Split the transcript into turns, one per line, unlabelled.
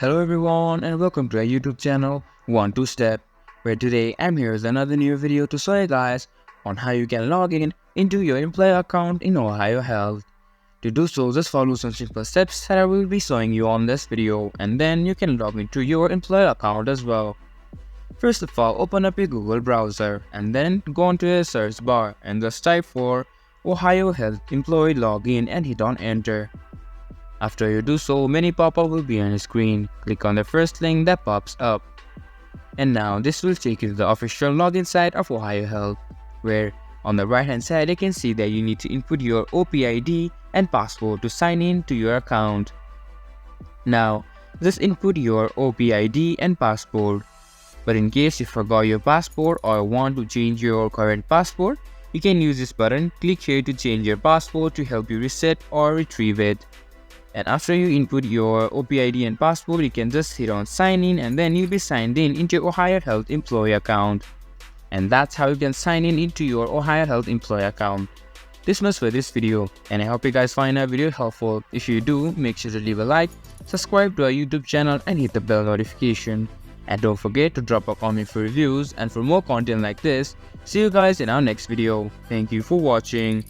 Hello everyone and welcome to our YouTube channel 1-2-Step, where today I'm here with another new video to show you guys on how you can log in into your employer account in OhioHealth. To do so, just follow some simple steps that I will be showing you on this video, and then you can log into your employer account as well. First of all, open up your Google browser and then go onto your search bar and just type for OhioHealth Employee Login and hit on enter. After you do so, many pop-up will be on your screen. Click on the first link that pops up. And now this will take you to the official login site of OhioHealth, where on the right hand side you can see that you need to input your OPID and password to sign in to your account. Now, just input your OPID and password. But in case you forgot your password or want to change your current password, you can use this button. Click here to change your password to help you reset or retrieve it. And after you input your OPID and password, you can just hit on sign in, and then you'll be signed in into your OhioHealth employee account. And that's how you can sign in into your OhioHealth employee account. This much for this video, and I hope you guys find our video helpful. If you do, make sure to leave a like, subscribe to our YouTube channel and hit the bell notification. And don't forget to drop a comment for reviews and for more content like this. See you guys in our next video. Thank you for watching.